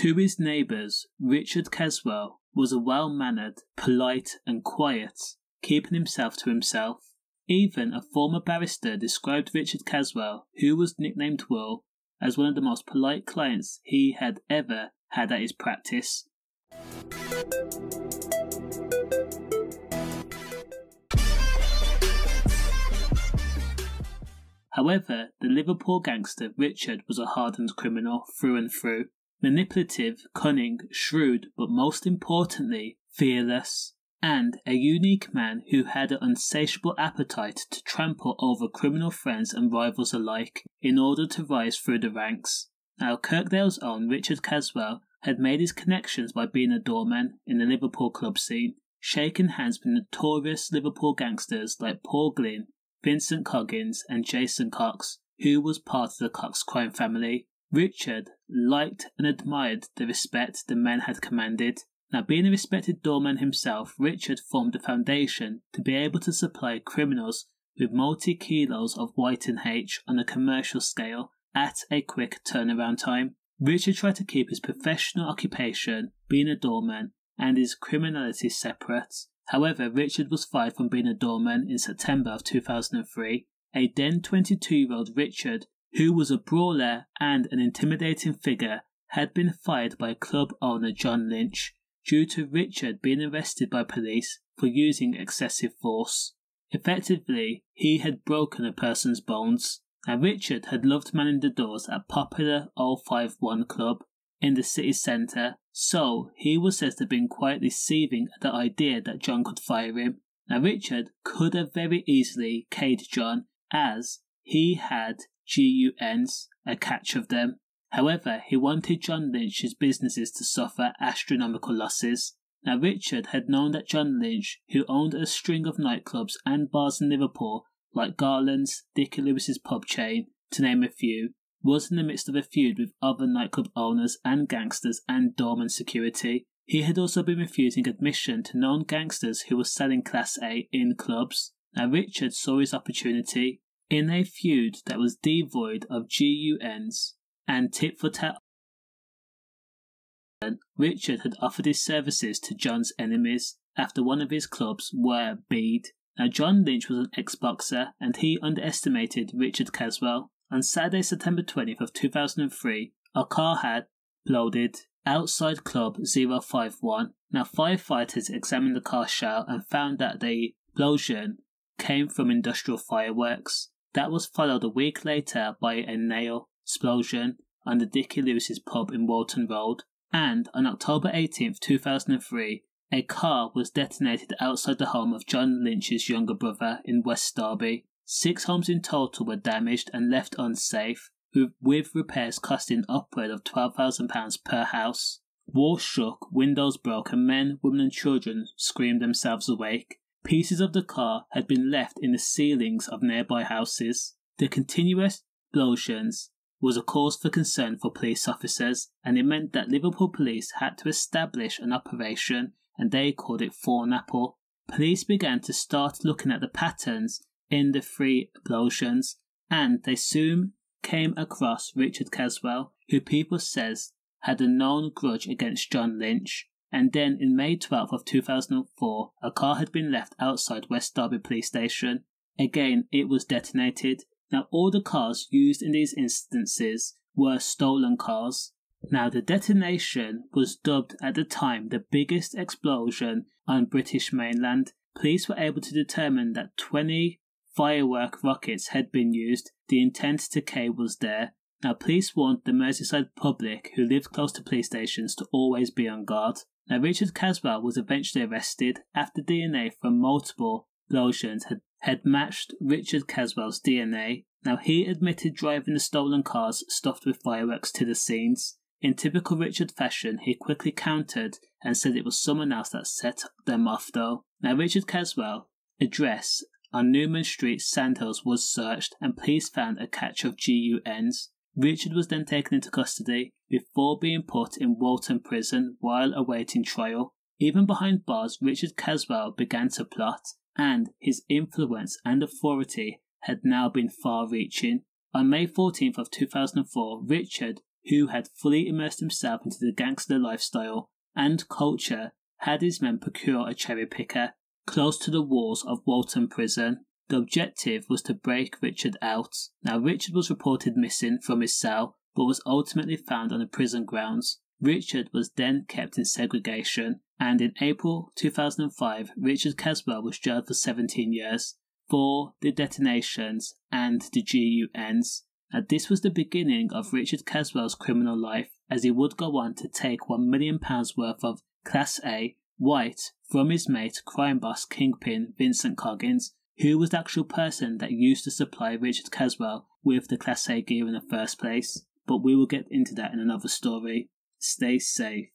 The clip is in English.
To his neighbours, Richard Caswell was a well-mannered, polite and quiet, keeping himself to himself. Even a former barrister described Richard Caswell, who was nicknamed Will, as one of the most polite clients he had ever had at his practice. However, the Liverpool gangster Richard was a hardened criminal through and through. Manipulative, cunning, shrewd, but most importantly, fearless, and a unique man who had an insatiable appetite to trample over criminal friends and rivals alike in order to rise through the ranks. Now, Kirkdale's own Richard Caswell had made his connections by being a doorman in the Liverpool club scene, shaking hands with notorious Liverpool gangsters like Glyn, Vincent Coggins and Jason Cox, who was part of the Cox crime family. Richard liked and admired the respect the men had commanded. Now, being a respected doorman himself, Richard formed a foundation to be able to supply criminals with multi-kilos of white and H on a commercial scale at a quick turnaround time. Richard tried to keep his professional occupation, being a doorman, and his criminality separate. However, Richard was fired from being a doorman in September of 2003. A then 22-year-old Richard, who was a brawler and an intimidating figure, had been fired by club owner John Lynch due to Richard being arrested by police for using excessive force. Effectively, he had broken a person's bones. Now, Richard had loved manning the doors at popular 051 club in the city centre, so he was said to have been quietly seething at the idea that John could fire him. Now, Richard could have very easily K'd John, as he had GUNs, a catch of them. However, he wanted John Lynch's businesses to suffer astronomical losses. Now, Richard had known that John Lynch, who owned a string of nightclubs and bars in Liverpool, like Garland's, Dickie Lewis's pub chain, to name a few, was in the midst of a feud with other nightclub owners and gangsters and doorman security. He had also been refusing admission to known gangsters who were selling Class A in clubs. Now, Richard saw his opportunity. In a feud that was devoid of GUNs and tit-for-tat, Richard had offered his services to John's enemies after one of his clubs were beat. Now, John Lynch was an ex-boxer and he underestimated Richard Caswell. On Saturday, September 20th of 2003, a car had exploded outside Club 051. Now, firefighters examined the car shell and found that the explosion came from industrial fireworks. That was followed a week later by a nail explosion on the Dickie Lewis's pub in Walton Road. And on October 18th, 2003, a car was detonated outside the home of John Lynch's younger brother in West Derby. 6 homes in total were damaged and left unsafe, with repairs costing upward of £12,000 per house. Walls shook, windows broke, and men, women and children screamed themselves awake. Pieces of the car had been left in the ceilings of nearby houses. The continuous explosions was a cause for concern for police officers, and it meant that Liverpool police had to establish an operation, and they called it Thornapple. Police began to start looking at the patterns in the 3 explosions, and they soon came across Richard Caswell, who people says had a known grudge against John Lynch. And then in May 12th of 2004, a car had been left outside West Derby police station. Again, it was detonated. Now, all the cars used in these instances were stolen cars. Now, the detonation was dubbed at the time the biggest explosion on British mainland. Police were able to determine that 20 firework rockets had been used. The intent to kill was there. Now, police warned the Merseyside public who lived close to police stations to always be on guard. Now, Richard Caswell was eventually arrested after DNA from multiple explosions had matched Richard Caswell's DNA. Now, he admitted driving the stolen cars stuffed with fireworks to the scenes. In typical Richard fashion, he quickly countered and said it was someone else that set them off though. Now, Richard Caswell's address on Newman Street, Sandhills was searched and police found a catch of GUNs. Richard was then taken into custody before being put in Walton Prison while awaiting trial. Even behind bars, Richard Caswell began to plot, and his influence and authority had now been far-reaching. On May 14th of 2004, Richard who had fully immersed himself into the gangster lifestyle and culture, had his men procure a cherry picker close to the walls of Walton Prison. The objective was to break Richard out. Now, Richard was reported missing from his cell, but was ultimately found on the prison grounds. Richard was then kept in segregation, and in April 2005, Richard Caswell was jailed for 17 years for the detonations and the GUNs. Now, this was the beginning of Richard Caswell's criminal life, as he would go on to take £1 million worth of Class A white from his mate crime boss kingpin Vincent Coggins, who was the actual person that used to supply Richard Caswell with the Class A gear in the first place. But we will get into that in another story. Stay safe.